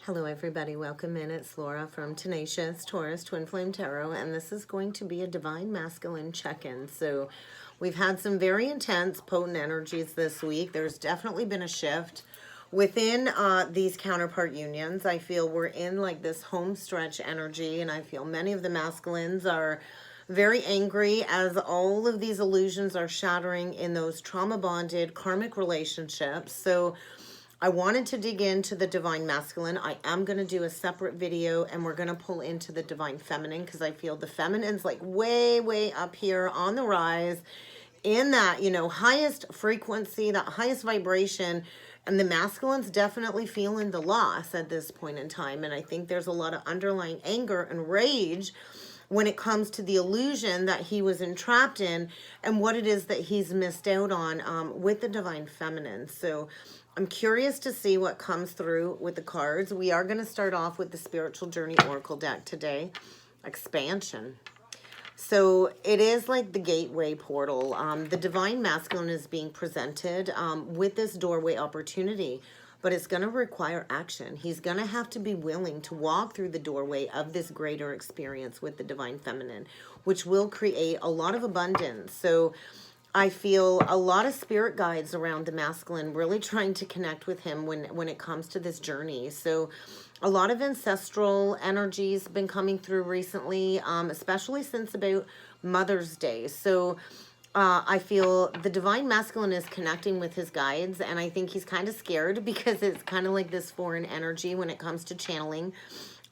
Hello everybody, welcome in. It's Laura from Tenacious Taurus Twin Flame Tarot, and this is going to be a Divine Masculine check-in. So we've had some very intense, potent energies this week. There's definitely been a shift within these counterpart unions. I feel we're in like this home stretch energy, and I feel many of the masculines are very angry as all of these illusions are shattering in those trauma-bonded karmic relationships. So I wanted to dig into the Divine Masculine. I am going to do a separate video, and we're going to pull into the Divine Feminine because I feel the feminine's like way, way up here on the rise in that, highest frequency, that highest vibration. And the masculine's definitely feeling the loss at this point in time. And I think there's a lot of underlying anger and rage when it comes to the illusion that he was entrapped in and what it is that he's missed out on with the Divine Feminine. So I'm curious to see what comes through with the cards. We are going to start off with the Spiritual Journey Oracle deck today. Expansion. So it is like the gateway portal. The Divine Masculine is being presented with this doorway opportunity, but it's going to require action. He's going to have to be willing to walk through the doorway of this greater experience with the Divine Feminine, which will create a lot of abundance. So I feel a lot of spirit guides around the masculine really trying to connect with him when it comes to this journey. So a lot of ancestral energies been coming through recently, especially since about Mother's Day. So I feel the Divine Masculine is connecting with his guides, and I think he's kind of scared because it's kind of like this foreign energy when it comes to channeling.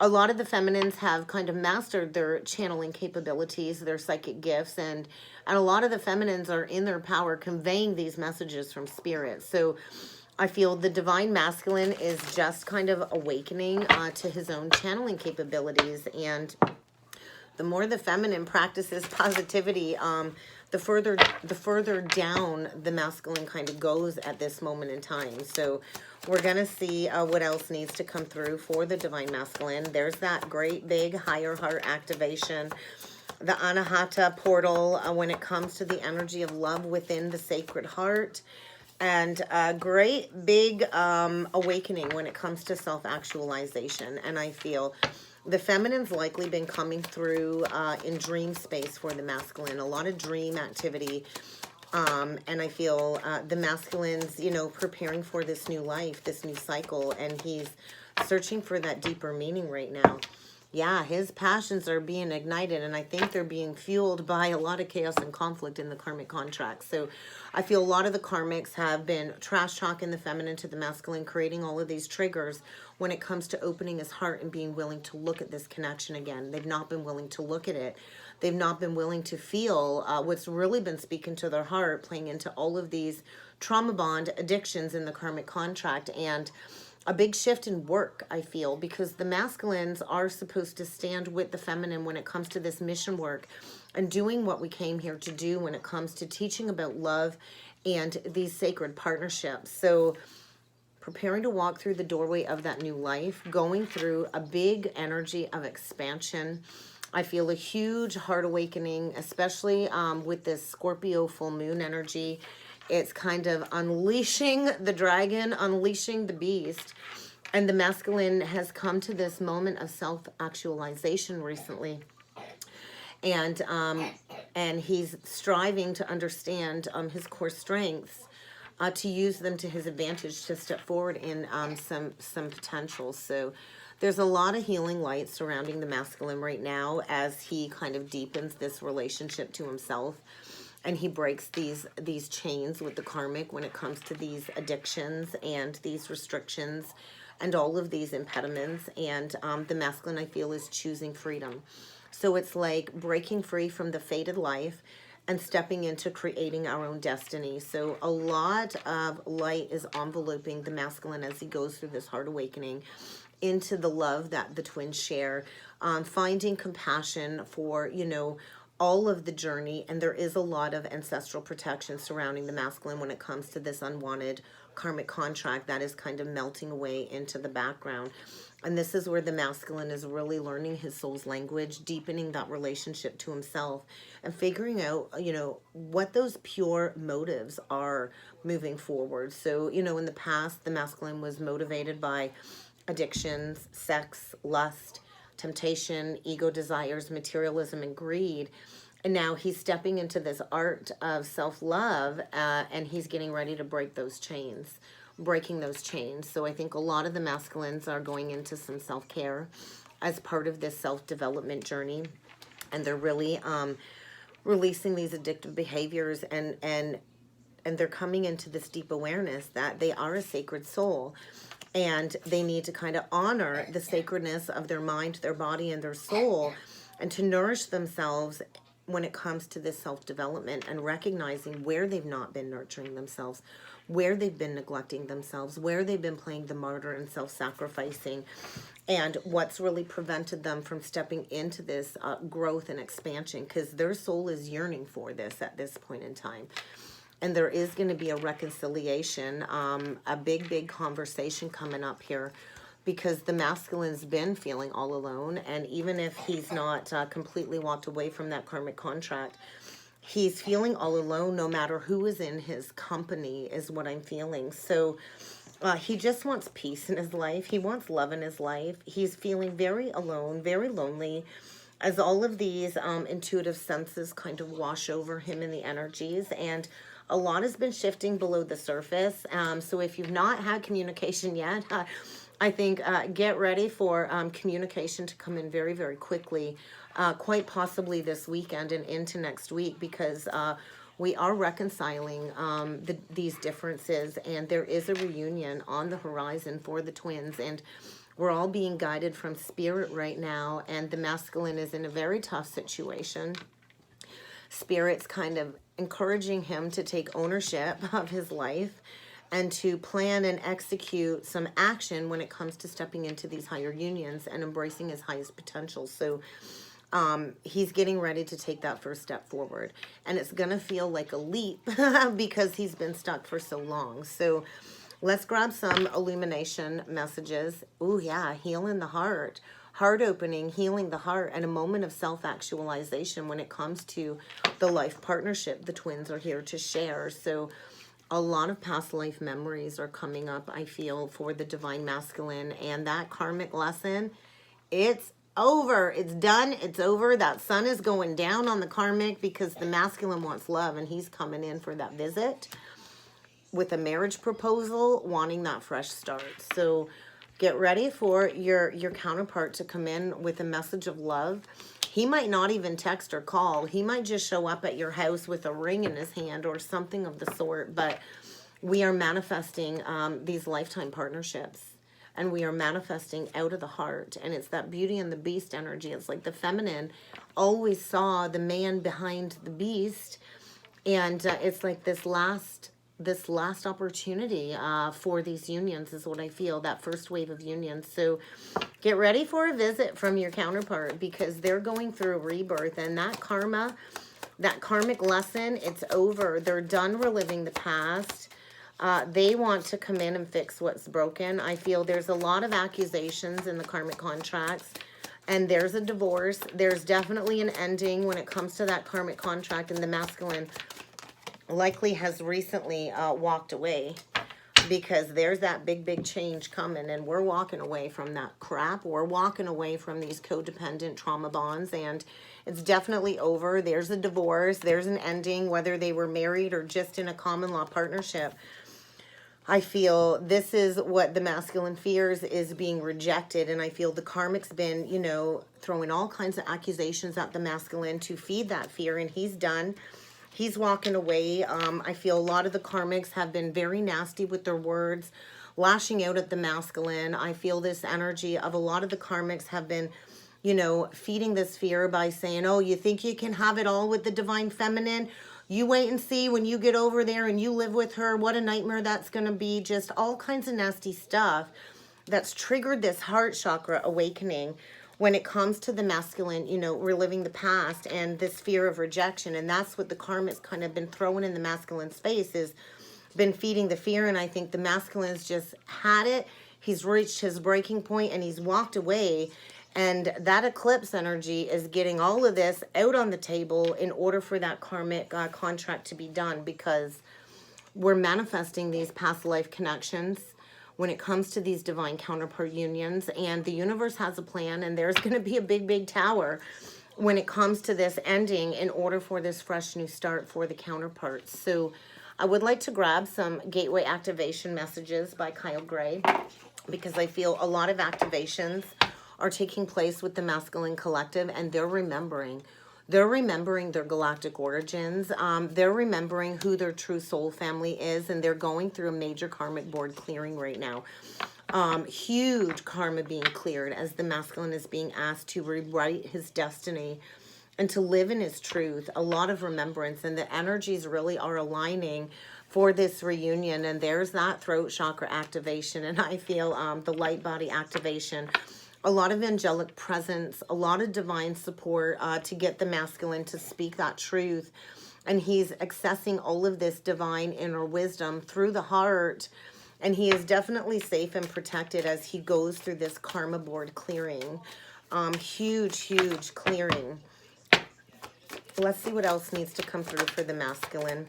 A lot of the feminines have kind of mastered their channeling capabilities, their psychic gifts, and a lot of the feminines are in their power conveying these messages from spirit. So I feel the Divine Masculine is just kind of awakening to his own channeling capabilities. And the more the feminine practices positivity, the further down the masculine kind of goes at this moment in time. So we're going to see what else needs to come through for the Divine Masculine. There's that great big higher heart activation, the Anahata portal when it comes to the energy of love within the Sacred Heart, and a great big awakening when it comes to self-actualization. And I feel the feminine's likely been coming through in dream space for the masculine, a lot of dream activity. And I feel the masculine's, preparing for this new life, this new cycle, and he's searching for that deeper meaning right now. Yeah, his passions are being ignited, and I think they're being fueled by a lot of chaos and conflict in the karmic contract. So I feel a lot of the karmics have been trash talking the feminine to the masculine, creating all of these triggers when it comes to opening his heart and being willing to look at this connection again. They've not been willing to look at it. They've not been willing to feel what's really been speaking to their heart, playing into all of these trauma bond addictions in the karmic contract. And a big shift in work, I feel, because the masculines are supposed to stand with the feminine when it comes to this mission work and doing what we came here to do when it comes to teaching about love and these sacred partnerships. So preparing to walk through the doorway of that new life, going through a big energy of expansion. I feel a huge heart awakening, especially with this Scorpio full moon energy. It's kind of unleashing the dragon, unleashing the beast. And the masculine has come to this moment of self-actualization recently. And he's striving to understand his core strengths, to use them to his advantage to step forward in some potential. So there's a lot of healing light surrounding the masculine right now as he kind of deepens this relationship to himself. And he breaks these chains with the karmic when it comes to these addictions and these restrictions and all of these impediments. And the masculine, I feel, is choosing freedom. So it's like breaking free from the fated life and stepping into creating our own destiny. So a lot of light is enveloping the masculine as he goes through this heart awakening into the love that the twins share, finding compassion for, all of the journey. And there is a lot of ancestral protection surrounding the masculine when it comes to this unwanted karmic contract that is kind of melting away into the background. And this is where the masculine is really learning his soul's language, deepening that relationship to himself, and figuring out, what those pure motives are moving forward. So, in the past, the masculine was motivated by addictions, sex, lust, temptation, ego desires, materialism, and greed. And now he's stepping into this art of self-love, and he's getting ready to break those chains, breaking those chains. So I think a lot of the masculines are going into some self-care as part of this self-development journey. And they're really releasing these addictive behaviors, and they're coming into this deep awareness that they are a sacred soul. And they need to kind of honor the sacredness of their mind, their body, and their soul, and to nourish themselves when it comes to this self-development, and recognizing where they've not been nurturing themselves, where they've been neglecting themselves, where they've been playing the martyr and self-sacrificing, and what's really prevented them from stepping into this growth and expansion, because their soul is yearning for this at this point in time. And there is going to be a reconciliation, a big conversation coming up here, because the masculine's been feeling all alone. And even if he's not completely walked away from that karmic contract, he's feeling all alone no matter who is in his company, is what I'm feeling. So he just wants peace in his life. He wants love in his life. He's feeling very alone, very lonely, as all of these intuitive senses kind of wash over him in the energies. And a lot has been shifting below the surface. So if you've not had communication yet, I think get ready for communication to come in very quickly, quite possibly this weekend and into next week, because we are reconciling these differences, and there is a reunion on the horizon for the twins. And we're all being guided from spirit right now, and the masculine is in a very tough situation. Spirit's kind of encouraging him to take ownership of his life and to plan and execute some action when it comes to stepping into these higher unions and embracing his highest potential. So he's getting ready to take that first step forward, and it's going to feel like a leap because he's been stuck for so long. So let's grab some illumination messages. Oh yeah, healing the heart. Heart opening, healing the heart, and a moment of self-actualization when it comes to the life partnership the twins are here to share. So a lot of past life memories are coming up, I feel, for the divine masculine. And that karmic lesson, it's over. It's done. It's over. That sun is going down on the karmic, because the masculine wants love, and he's coming in for that visit with a marriage proposal, wanting that fresh start. So get ready for your counterpart to come in with a message of love. He might not even text or call. He might just show up at your house with a ring in his hand or something of the sort. But we are manifesting these lifetime partnerships, and we are manifesting out of the heart. And it's that Beauty and the Beast energy. It's like the feminine always saw the man behind the beast, and it's like this last opportunity for these unions is what I feel, that first wave of unions. So get ready for a visit from your counterpart, because they're going through a rebirth, and that karma, that karmic lesson, it's over. They're done reliving the past. They want to come in and fix what's broken. I feel there's a lot of accusations in the karmic contracts, and there's a divorce. There's definitely an ending when it comes to that karmic contract, and the masculine likely has recently walked away, because there's that big change coming, and we're walking away from that crap. We're walking away from these codependent trauma bonds, and it's definitely over. There's a divorce. There's an ending, whether they were married or just in a common law partnership. I feel this is what the masculine fears, is being rejected. And I feel the karmic's been, you know, throwing all kinds of accusations at the masculine to feed that fear, and he's done. He's walking away. I feel a lot of the karmics have been very nasty with their words, lashing out at the masculine. I feel this energy of a lot of the karmics have been, you know, feeding this fear by saying, oh, you think you can have it all with the divine feminine? You wait and see when you get over there and you live with her, what a nightmare that's going to be. Just all kinds of nasty stuff that's triggered this heart chakra awakening when it comes to the masculine, you know, reliving the past and this fear of rejection. And that's what the karma's kind of been throwing in the masculine's face, is been feeding the fear. And I think the masculine's just had it. He's reached his breaking point and he's walked away. And that eclipse energy is getting all of this out on the table in order for that karmic contract to be done, because we're manifesting these past life connections. when it comes to these divine counterpart unions. And the universe has a plan, and there's going to be a big, big tower when it comes to this ending in order for this fresh new start for the counterparts. So I would like to grab some gateway activation messages by Kyle Gray, because I feel a lot of activations are taking place with the masculine collective, and they're remembering. They're remembering their galactic origins. They're remembering who their true soul family is, and they're going through a major karmic board clearing right now. Huge karma being cleared as the masculine is being asked to rewrite his destiny and to live in his truth. A lot of remembrance, and the energies really are aligning for this reunion. And there's that throat chakra activation, and I feel the light body activation. A lot of angelic presence, a lot of divine support to get the masculine to speak that truth. And he's accessing all of this divine inner wisdom through the heart. And he is definitely safe and protected as he goes through this karma board clearing. Huge, huge clearing. Let's see what else needs to come through for the masculine.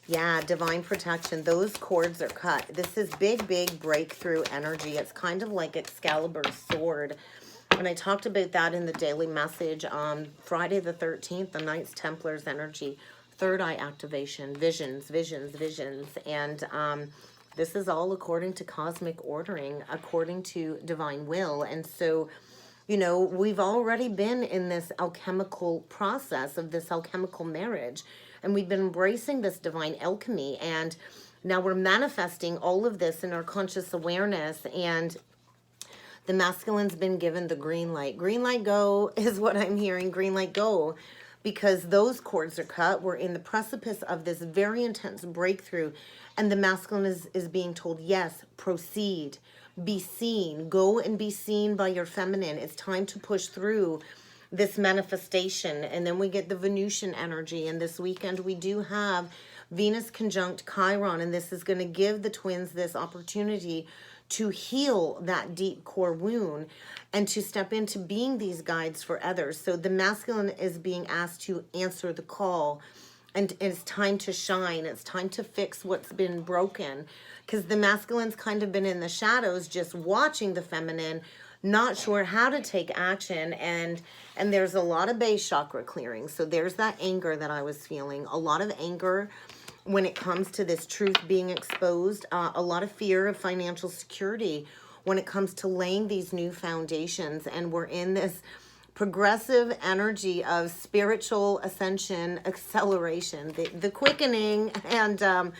Yeah, divine protection. Those cords are cut. This is big, big breakthrough energy. It's kind of like Excalibur's sword. And I talked about that in the daily message on Friday the 13th, the Knights Templars energy. Third eye activation. Visions, visions, visions. And this is all according to cosmic ordering, according to divine will. And so, you know, we've already been in this alchemical process of this alchemical marriage. And we've been embracing this divine alchemy. And now we're manifesting all of this in our conscious awareness. And the masculine's been given the green light. Green light go is what I'm hearing. Green light go. Because those cords are cut. We're in the precipice of this very intense breakthrough. And the masculine is being told, yes, proceed. Be seen. Go and be seen by your feminine. It's time to push through this manifestation. And then we get the Venusian energy. And this weekend we do have Venus conjunct Chiron. And this is going to give the twins this opportunity to heal that deep core wound and to step into being these guides for others. So the masculine is being asked to answer the call, and it's time to shine. It's time to fix what's been broken, because the masculine's kind of been in the shadows just watching the feminine, not sure how to take action. And there's a lot of base chakra clearing. So there's that anger that I was feeling, a lot of anger when it comes to this truth being exposed, a lot of fear of financial security when it comes to laying these new foundations. And we're in this progressive energy of spiritual ascension, acceleration, the quickening, and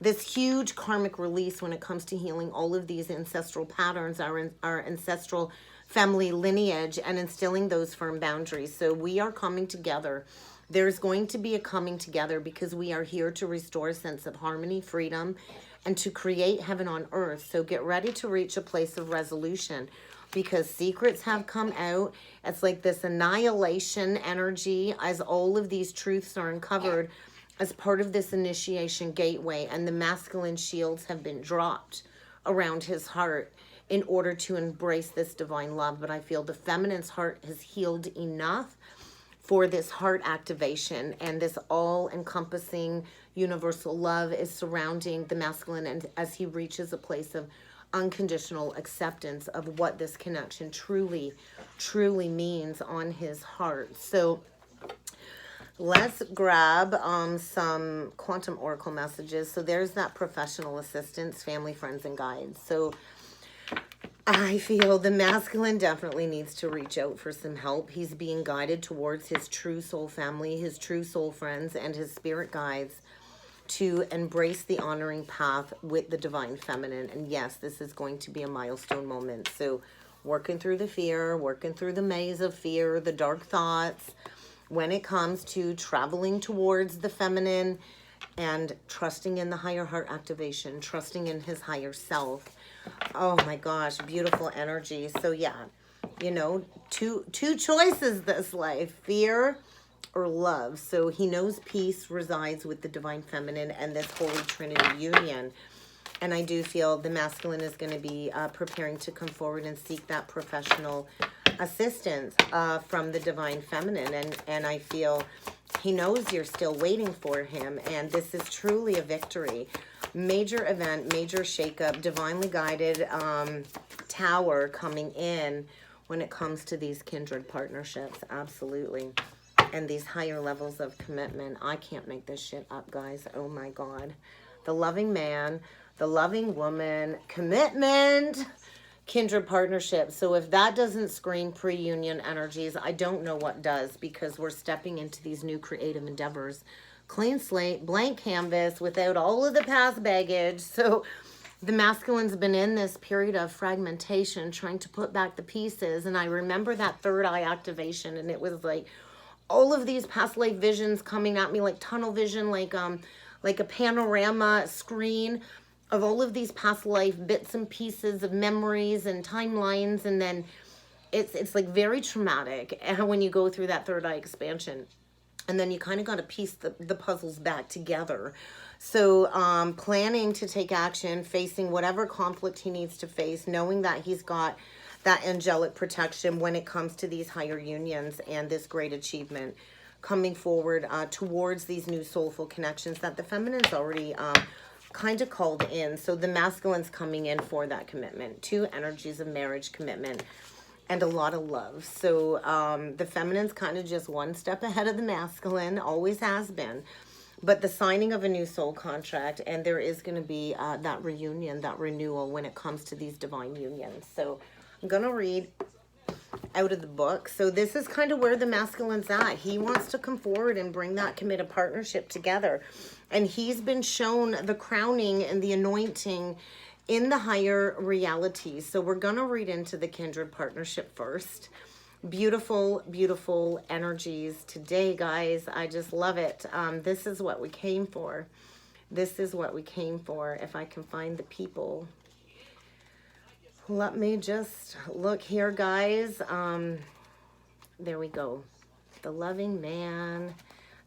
this huge karmic release when it comes to healing all of these ancestral patterns, our ancestral family lineage, and instilling those firm boundaries. So we are coming together. There's going to be a coming together because we are here to restore a sense of harmony, freedom, and to create heaven on earth. So get ready to reach a place of resolution, because secrets have come out. It's like this annihilation energy as all of these truths are uncovered as part of this initiation gateway, and the masculine shields have been dropped around his heart in order to embrace this divine love. But I feel the feminine's heart has healed enough for this heart activation, and this all-encompassing universal love is surrounding the masculine, and as he reaches a place of unconditional acceptance of what this connection truly, truly means on his heart. So let's grab some quantum oracle messages. So there's that professional assistance, family, friends, and guides. So I feel the masculine definitely needs to reach out for some help. He's being guided towards his true soul family, his true soul friends, and his spirit guides to embrace the honoring path with the divine feminine. And yes, this is going to be a milestone moment. So working through the fear, working through the maze of fear, the dark thoughts, when it comes to traveling towards the feminine and trusting in the higher heart activation, trusting in his higher self. Oh my gosh, beautiful energy. So yeah, you know, two choices this life, fear or love. So he knows peace resides with the divine feminine and this holy trinity union. And I do feel the masculine is going to be preparing to come forward and seek that professional assistance from the divine feminine. And I feel he knows you're still waiting for him. And this is truly a victory. Major event, major shakeup, divinely guided tower coming in when it comes to these kindred partnerships. Absolutely. And these higher levels of commitment. I can't make this shit up, guys. Oh my God. The loving man, the loving woman, commitment, kindred partnership. So if that doesn't scream pre-union energies, I don't know what does, because we're stepping into these new creative endeavors. Clean slate, blank canvas, without all of the past baggage. So the masculine's been in this period of fragmentation, trying to put back the pieces. And I remember that third eye activation, and it was like all of these past life visions coming at me, like tunnel vision, like a panorama screen of all of these past life bits and pieces of memories and timelines. And then it's like very traumatic when you go through that third eye expansion. And then you kind of got to piece the puzzles back together. So planning to take action, facing whatever conflict he needs to face, knowing that he's got that angelic protection when it comes to these higher unions and this great achievement coming forward towards these new soulful connections that the feminine's already kind of called in. So the masculine's coming in for that commitment. 2 energies of marriage, commitment, and a lot of love. So the feminine's kind of just one step ahead of the masculine, always has been. But the signing of a new soul contract, and there is going to be that reunion, that renewal when it comes to these divine unions. So I'm going to read out of the book. So this is kind of where the masculine's at. He wants to come forward and bring that committed partnership together. And he's been shown the crowning and the anointing in the higher realities. So we're going to read into the kindred partnership first. Beautiful, beautiful energies today, guys. I just love it. This is what we came for. This is what we came for. If I can find the people. Let me just look here, guys. There we go. The loving man,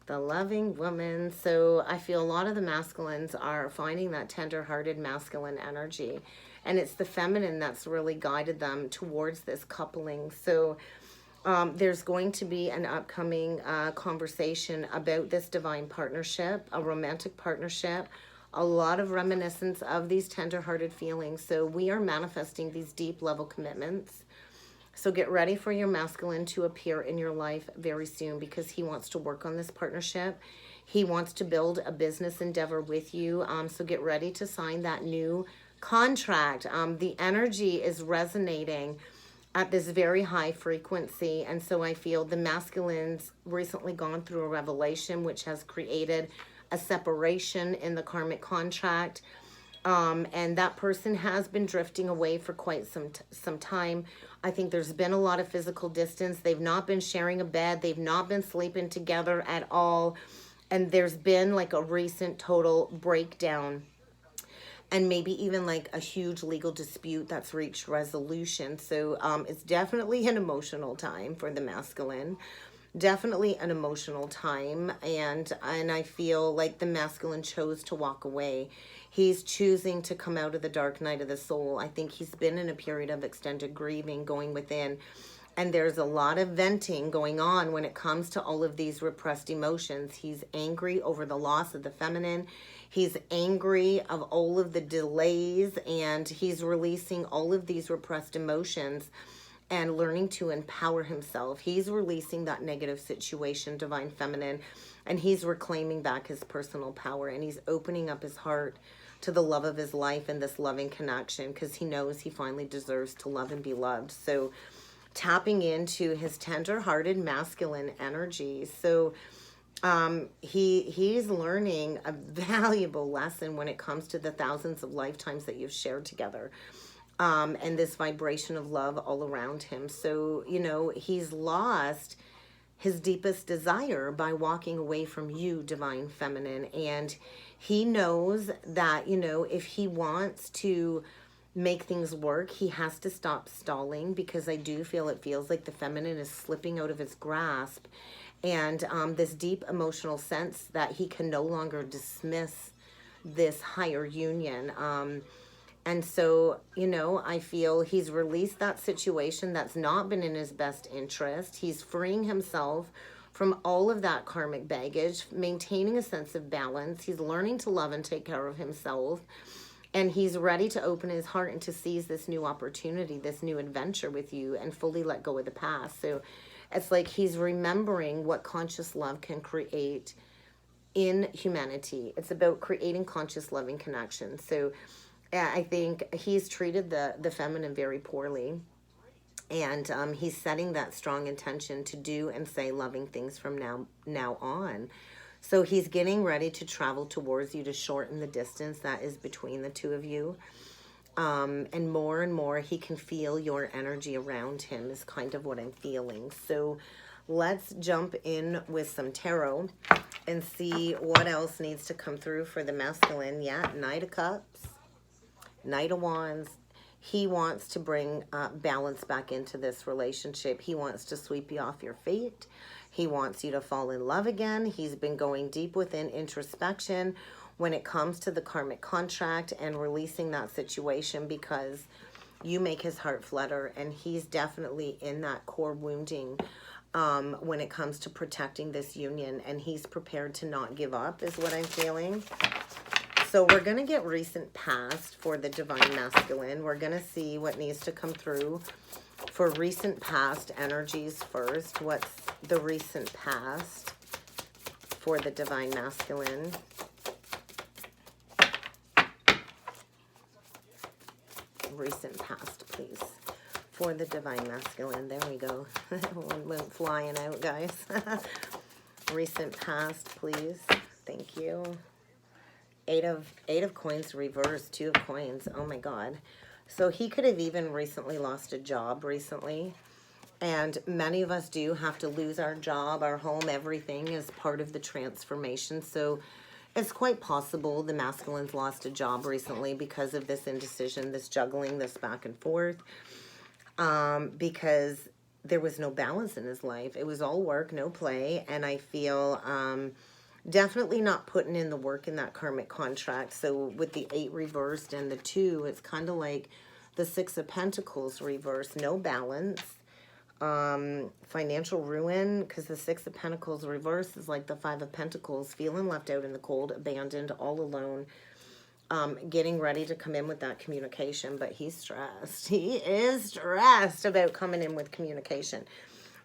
the loving woman. So I feel a lot of the masculines are finding that tender-hearted masculine energy. And it's the feminine that's really guided them towards this coupling. So there's going to be an upcoming conversation about this divine partnership, a romantic partnership, a lot of reminiscence of these tender-hearted feelings. So we are manifesting these deep level commitments. So get ready for your masculine to appear in your life very soon, because he wants to work on this partnership. He wants to build a business endeavor with you. So get ready to sign that new contract. The energy is resonating at this very high frequency. And so I feel the masculine's recently gone through a revelation, which has created a separation in the karmic contract. And that person has been drifting away for quite some time. I think there's been a lot of physical distance. They've not been sharing a bed. They've not been sleeping together at all. And there's been like a recent total breakdown. And maybe even like a huge legal dispute that's reached resolution. So it's definitely an emotional time for the masculine. Definitely an emotional time. And I feel like the masculine chose to walk away. He's choosing to come out of the dark night of the soul. I think he's been in a period of extended grieving going within. And there's a lot of venting going on when it comes to all of these repressed emotions. He's angry over the loss of the feminine. He's angry of all of the delays, and he's releasing all of these repressed emotions and learning to empower himself. He's releasing that negative situation, divine feminine, and he's reclaiming back his personal power, and he's opening up his heart to the love of his life and this loving connection, because he knows he finally deserves to love and be loved. So tapping into his tender-hearted masculine energy. So he's learning a valuable lesson when it comes to the thousands of lifetimes that you've shared together. And this vibration of love all around him. So, you know, he's lost his deepest desire by walking away from you, divine feminine. And he knows that, you know, if he wants to make things work, he has to stop stalling, because I do feel it feels like the feminine is slipping out of his grasp. And this deep emotional sense that he can no longer dismiss this higher union. And so, you know, I feel he's released that situation that's not been in his best interest. He's freeing himself from all of that karmic baggage, maintaining a sense of balance. He's learning to love and take care of himself. And he's ready to open his heart and to seize this new opportunity, this new adventure with you, and fully let go of the past. So it's like he's remembering what conscious love can create in humanity. It's about creating conscious loving connection. So I think he's treated the feminine very poorly. And he's setting that strong intention to do and say loving things from now on. So he's getting ready to travel towards you to shorten the distance that is between the two of you. And more he can feel your energy around him is kind of what I'm feeling. So let's jump in with some tarot and see what else needs to come through for the masculine. Yeah, Knight of Cups, Knight of Wands. He wants to bring balance back into this relationship. He wants to sweep you off your feet. He wants you to fall in love again. He's been going deep within introspection when it comes to the karmic contract and releasing that situation, because you make his heart flutter, and he's definitely in that core wounding when it comes to protecting this union, and he's prepared to not give up is what I'm feeling. So we're going to get recent past for the divine masculine. We're going to see what needs to come through for recent past energies first. What's the recent past for the divine masculine? Recent past, please, for the divine masculine. There we go. One went flying out, guys. Recent past, please. Thank you. Eight of coins reversed, 2 of coins. Oh my God. So he could have even recently lost a job recently. And many of us do have to lose our job, our home, everything as part of the transformation. So it's quite possible the masculine's lost a job recently because of this indecision, this juggling, this back and forth. Because there was no balance in his life. It was all work, no play. And I feel definitely not putting in the work in that karmic contract. So with the 8 reversed and the 2, it's kind of like the 6 of Pentacles reversed. No balance. Financial ruin, because the 6 of Pentacles reversed is like the 5 of Pentacles, feeling left out in the cold, abandoned, all alone, getting ready to come in with that communication. But he's stressed. He is stressed about coming in with communication.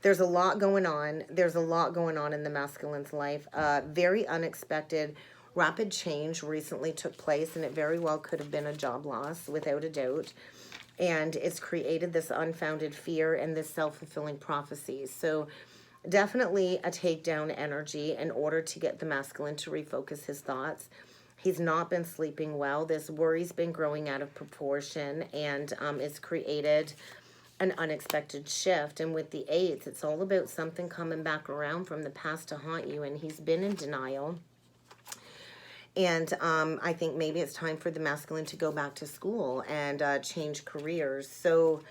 There's a lot going on. There's a lot going on in the masculine's life. Very unexpected, rapid change recently took place, and it very well could have been a job loss, without a doubt. And it's created this unfounded fear and this self-fulfilling prophecy. So definitely a takedown energy in order to get the masculine to refocus his thoughts. He's not been sleeping well. This worry's been growing out of proportion, and it's created an unexpected shift. And with the 8s, it's all about something coming back around from the past to haunt you, and he's been in denial. And I think maybe it's time for the masculine to go back to school and change careers. So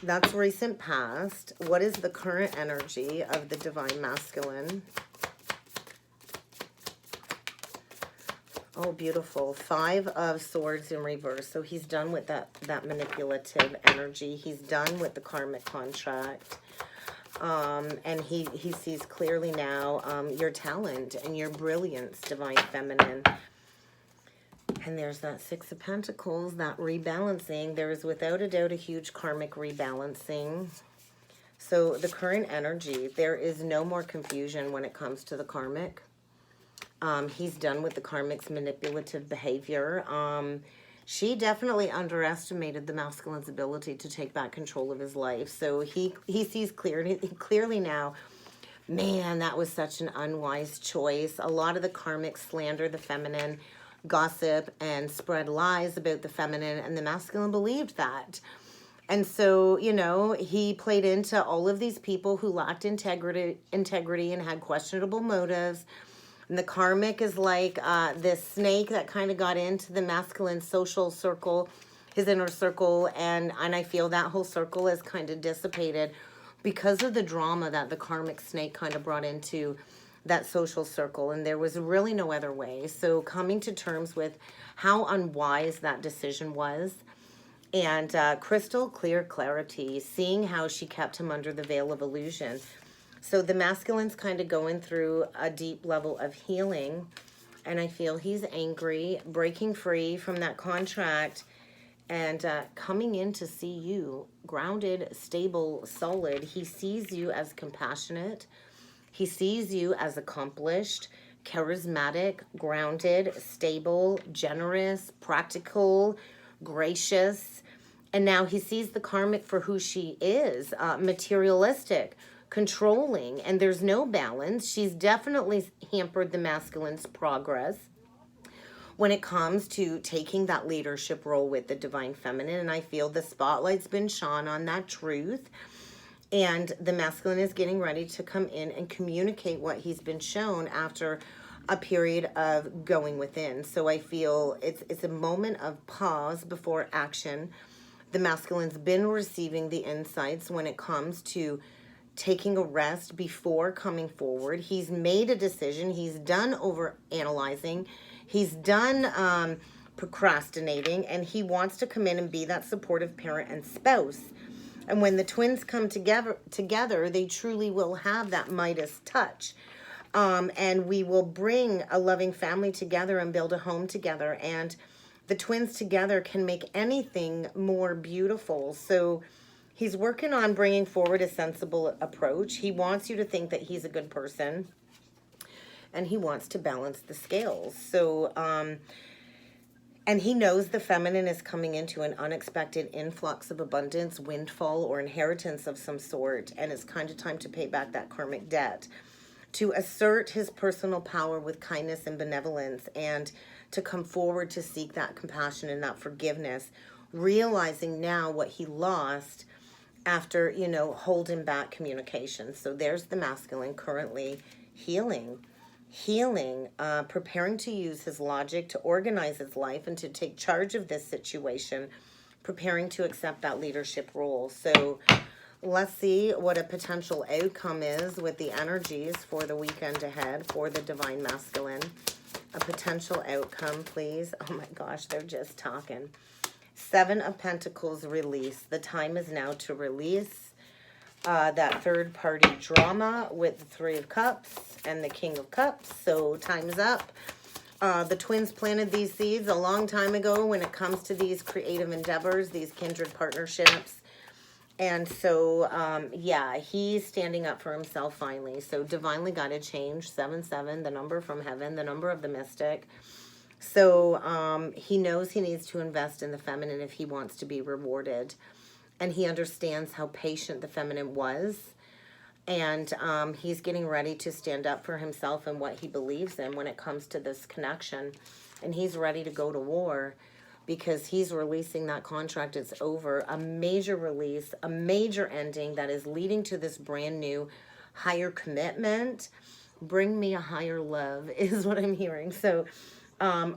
that's recent past. What is the current energy of the divine masculine? Oh, beautiful. 5 of Swords in reverse. So he's done with that manipulative energy. He's done with the karmic contract. And he sees clearly now your talent and your brilliance, divine feminine. And there's that 6 of Pentacles, that rebalancing. There is without a doubt a huge karmic rebalancing. So the current energy, there is no more confusion when it comes to the karmic. He's done with the karmic's manipulative behavior. She definitely underestimated the masculine's ability to take back control of his life. So he sees clearly now, man, that was such an unwise choice. A lot of the karmic slander the feminine, gossip, and spread lies about the feminine, and the masculine believed that. And so, you know, he played into all of these people who lacked integrity and had questionable motives. And the karmic is like this snake that kind of got into the masculine social circle, his inner circle, and I feel that whole circle is kind of dissipated because of the drama that the karmic snake kind of brought into that social circle, and there was really no other way. So coming to terms with how unwise that decision was, and crystal clear clarity, seeing how she kept him under the veil of illusion. So the masculine's kind of going through a deep level of healing, and I feel he's angry, breaking free from that contract, and coming in to see you grounded, stable, solid. He sees you as compassionate. He sees you as accomplished, charismatic, grounded, stable, generous, practical, gracious. And now he sees the karmic for who she is, materialistic, controlling, and there's no balance. She's definitely hampered the masculine's progress when it comes to taking that leadership role with the divine feminine. And I feel the spotlight's been shone on that truth. And the masculine is getting ready to come in and communicate what he's been shown after a period of going within. So I feel it's a moment of pause before action. The masculine's been receiving the insights when it comes to taking a rest before coming forward. He's made a decision. He's done over analyzing. He's done procrastinating, and he wants to come in and be that supportive parent and spouse. And when the twins come together, they truly will have that Midas touch. And we will bring a loving family together and build a home together. And the twins together can make anything more beautiful. So he's working on bringing forward a sensible approach. He wants you to think that he's a good person, and he wants to balance the scales. So, and he knows the feminine is coming into an unexpected influx of abundance, windfall, or inheritance of some sort. And it's kind of time to pay back that karmic debt, to assert his personal power with kindness and benevolence, and to come forward to seek that compassion and that forgiveness, realizing now what he lost after, holding back communication. So there's the masculine currently healing, preparing to use his logic to organize his life and to take charge of this situation, preparing to accept that leadership role. So let's see what a potential outcome is with the energies for the weekend ahead for the divine masculine. A potential outcome, please. Oh my gosh, they're just talking. 7 of Pentacles, release. The time is now to release that third-party drama with the 3 of Cups and the King of Cups. So time is up. The twins planted these seeds a long time ago when it comes to these creative endeavors, these kindred partnerships. And so, yeah, he's standing up for himself finally. So divinely guided change, 7-7, the number from heaven, the number of the mystic. So he knows he needs to invest in the feminine if he wants to be rewarded. And he understands how patient the feminine was. And he's getting ready to stand up for himself and what he believes in when it comes to this connection. And he's ready to go to war because he's releasing that contract. It's over. A major release, a major ending that is leading to this brand new higher commitment. Bring me a higher love is what I'm hearing. So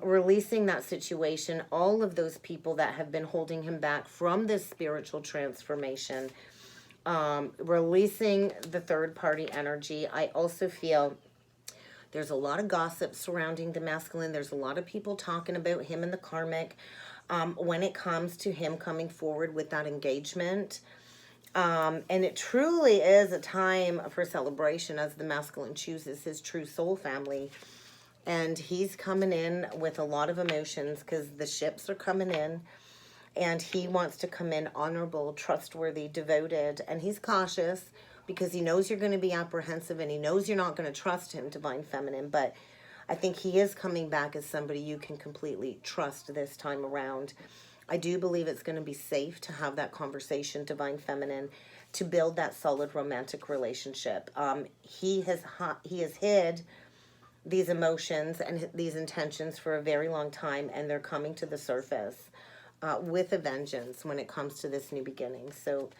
releasing that situation, all of those people that have been holding him back from this spiritual transformation, releasing the third party energy. I also feel there's a lot of gossip surrounding the masculine. There's a lot of people talking about him and the karmic when it comes to him coming forward with that engagement. And it truly is a time for celebration as the masculine chooses his true soul family. And he's coming in with a lot of emotions because the ships are coming in. And he wants to come in honorable, trustworthy, devoted. And he's cautious because he knows you're going to be apprehensive and he knows you're not going to trust him, divine feminine. But I think he is coming back as somebody you can completely trust this time around. I do believe it's going to be safe to have that conversation, divine feminine, to build that solid romantic relationship. He has hid these emotions and these intentions for a very long time, and they're coming to the surface with a vengeance when it comes to this new beginning. So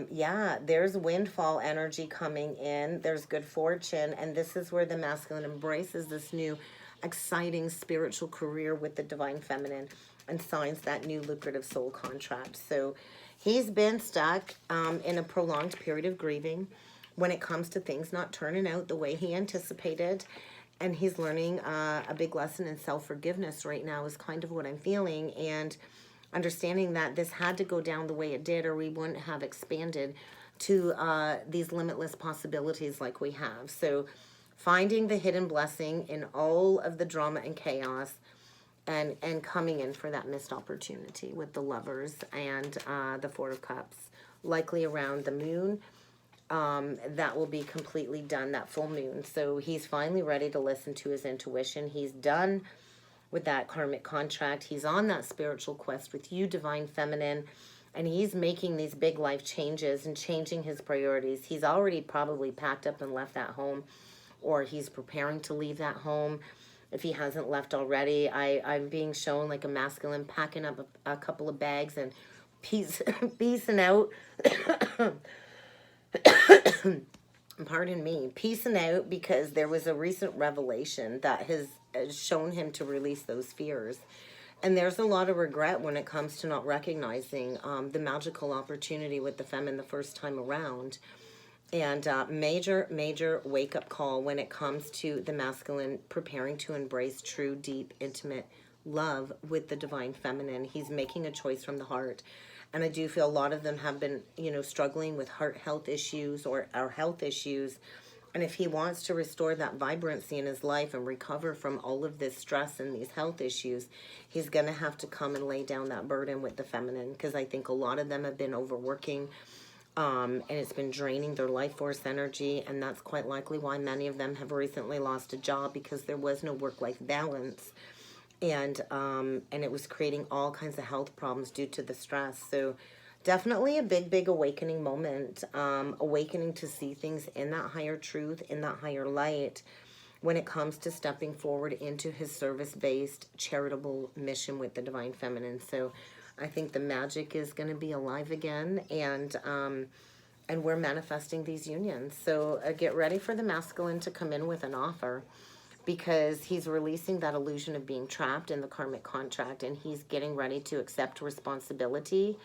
yeah, there's windfall energy coming in. There's good fortune, and this is where the masculine embraces this new exciting spiritual career with the divine feminine and signs that new lucrative soul contract. So he's been stuck in a prolonged period of grieving when it comes to things not turning out the way he anticipated. And he's learning a big lesson in self-forgiveness right now is kind of what I'm feeling. And understanding that this had to go down the way it did or we wouldn't have expanded these limitless possibilities like we have. So finding the hidden blessing in all of the drama and chaos, and coming in for that missed opportunity with the Lovers and the Four of Cups, likely around the moon. That will be completely done, that full moon. So he's finally ready to listen to his intuition. He's done with that karmic contract. He's on that spiritual quest with you, Divine Feminine, and he's making these big life changes and changing his priorities. He's already probably packed up and left that home, or he's preparing to leave that home if he hasn't left already. I'm being shown like a masculine packing up a couple of bags and piecing out. Pardon me, piecing out, because there was a recent revelation that has shown him to release those fears. And there's a lot of regret when it comes to not recognizing the magical opportunity with the feminine the first time around. And major wake-up call when it comes to the masculine preparing to embrace true, deep, intimate love with the Divine Feminine. He's making a choice from the heart. And I do feel a lot of them have been, struggling with heart health issues or health issues. And if he wants to restore that vibrancy in his life and recover from all of this stress and these health issues, he's going to have to come and lay down that burden with the feminine, because I think a lot of them have been overworking, and it's been draining their life force energy. And that's quite likely why many of them have recently lost a job, because there was no work-life balance. And it was creating all kinds of health problems due to the stress. So definitely a big awakening moment, awakening to see things in that higher truth, in that higher light, when it comes to stepping forward into his service-based charitable mission with the Divine Feminine. So I think the magic is going to be alive again, and we're manifesting these unions. So get ready for the masculine to come in with an offer, because he's releasing that illusion of being trapped in the karmic contract, and he's getting ready to accept responsibility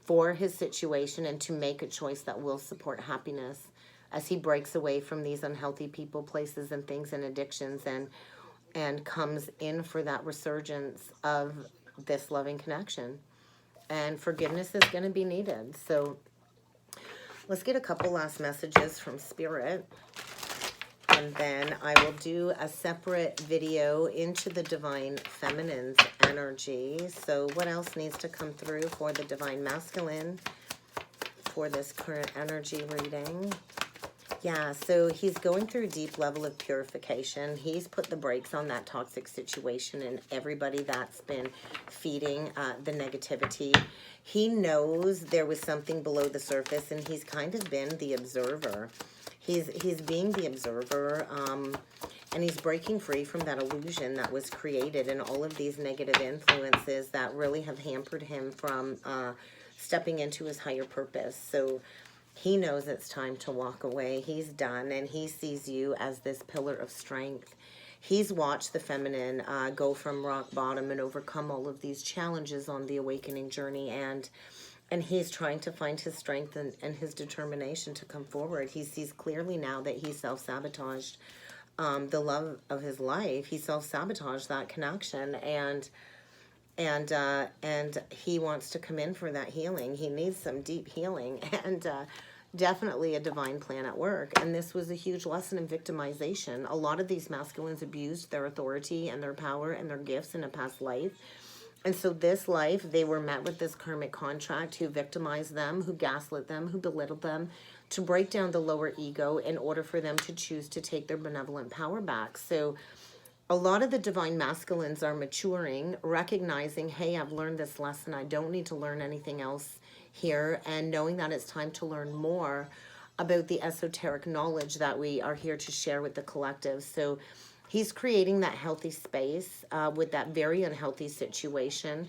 for his situation and to make a choice that will support happiness as he breaks away from these unhealthy people, places, and things and addictions, and comes in for that resurgence of this loving connection. And forgiveness is going to be needed. So let's get a couple last messages from Spirit. And then I will do a separate video into the Divine Feminine's energy. So what else needs to come through for the Divine Masculine for this current energy reading? Yeah, so he's going through a deep level of purification. He's put the brakes on that toxic situation and everybody that's been feeding the negativity. He knows there was something below the surface, and he's kind of been the observer. He's being the observer, and he's breaking free from that illusion that was created and all of these negative influences that really have hampered him from stepping into his higher purpose. So he knows it's time to walk away. He's done, and he sees you as this pillar of strength. He's watched the feminine go from rock bottom and overcome all of these challenges on the awakening journey, and he's trying to find his strength and his determination to come forward. He sees clearly now that he self-sabotaged the love of his life. He self-sabotaged that connection, and he wants to come in for that healing. He needs some deep healing, and definitely a divine plan at work. And this was a huge lesson in victimization. A lot of these masculines abused their authority and their power and their gifts in a past life. And so this life, they were met with this karmic contract who victimized them, who gaslit them, who belittled them, to break down the lower ego in order for them to choose to take their benevolent power back. So a lot of the divine masculines are maturing, recognizing, hey, I've learned this lesson. I don't need to learn anything else here, and knowing that it's time to learn more about the esoteric knowledge that we are here to share with the collective. So he's creating that healthy space with that very unhealthy situation.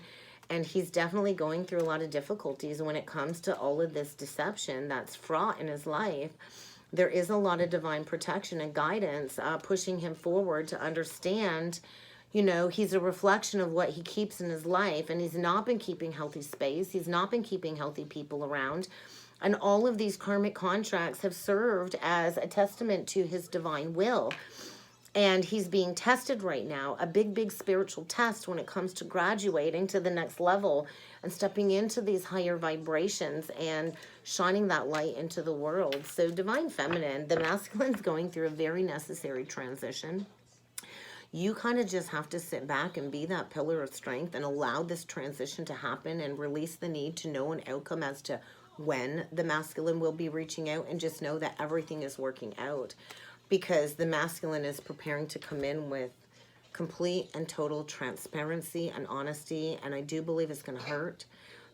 And he's definitely going through a lot of difficulties when it comes to all of this deception that's fraught in his life. There is a lot of divine protection and guidance pushing him forward to understand, he's a reflection of what he keeps in his life. And he's not been keeping healthy space. He's not been keeping healthy people around. And all of these karmic contracts have served as a testament to his divine will. And he's being tested right now, a big spiritual test when it comes to graduating to the next level and stepping into these higher vibrations and shining that light into the world. So divine feminine, the masculine's going through a very necessary transition. You kind of just have to sit back and be that pillar of strength and allow this transition to happen and release the need to know an outcome as to when the masculine will be reaching out, and just know that everything is working out, because the masculine is preparing to come in with complete and total transparency and honesty. And I do believe it's going to hurt.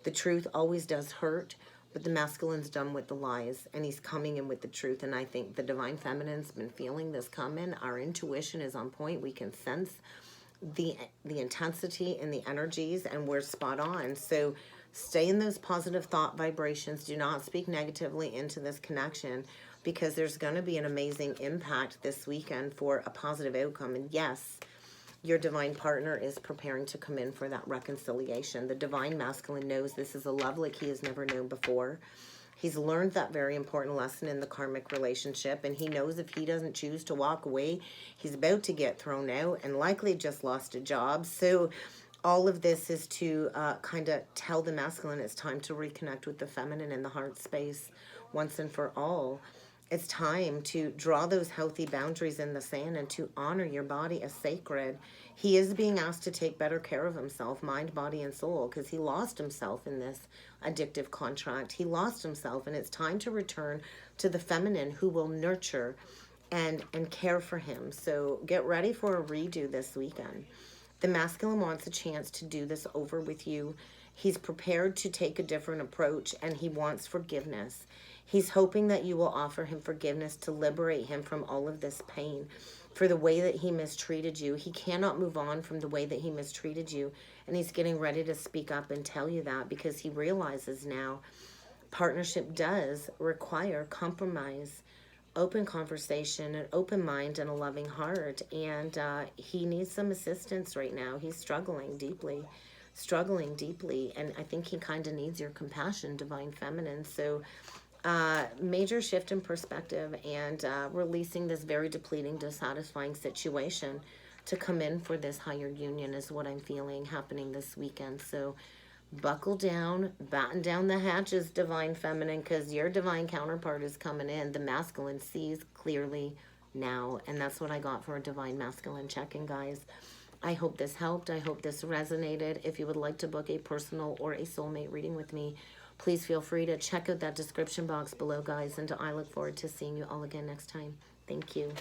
The truth always does hurt, but the masculine's done with the lies and he's coming in with the truth. And I think the divine feminine's been feeling this come in. Our intuition is on point. We can sense the intensity and the energies, and we're spot on. So stay in those positive thought vibrations. Do not speak negatively into this connection, because there's going to be an amazing impact this weekend for a positive outcome. And yes, your divine partner is preparing to come in for that reconciliation. The divine masculine knows this is a love like he has never known before. He's learned that very important lesson in the karmic relationship, and he knows if he doesn't choose to walk away, he's about to get thrown out and likely just lost a job. So all of this is to kind of tell the masculine it's time to reconnect with the feminine in the heart space once and for all. It's time to draw those healthy boundaries in the sand and to honor your body as sacred. He is being asked to take better care of himself, mind, body, and soul, because he lost himself in this addictive contract. He lost himself, and it's time to return to the feminine who will nurture and care for him. So get ready for a redo this weekend. The masculine wants a chance to do this over with you. He's prepared to take a different approach, and he wants forgiveness. He's hoping that you will offer him forgiveness to liberate him from all of this pain for the way that he mistreated you. He cannot move on from the way that he mistreated you, and he's getting ready to speak up and tell you that, because he realizes now partnership does require compromise, open conversation, an open mind, and a loving heart. And he needs some assistance right now. He's struggling deeply, and I think he kind of needs your compassion, divine feminine. So major shift in perspective, and releasing this very depleting, dissatisfying situation to come in for this higher union is what I'm feeling happening this weekend. So buckle down, batten down the hatches, divine feminine, because your divine counterpart is coming in. The masculine sees clearly now, and that's what I got for a divine masculine check-in, guys. I hope this helped. I hope this resonated. If you would like to book a personal or a soulmate reading with me, please feel free to check out that description box below, guys, and I look forward to seeing you all again next time. Thank you.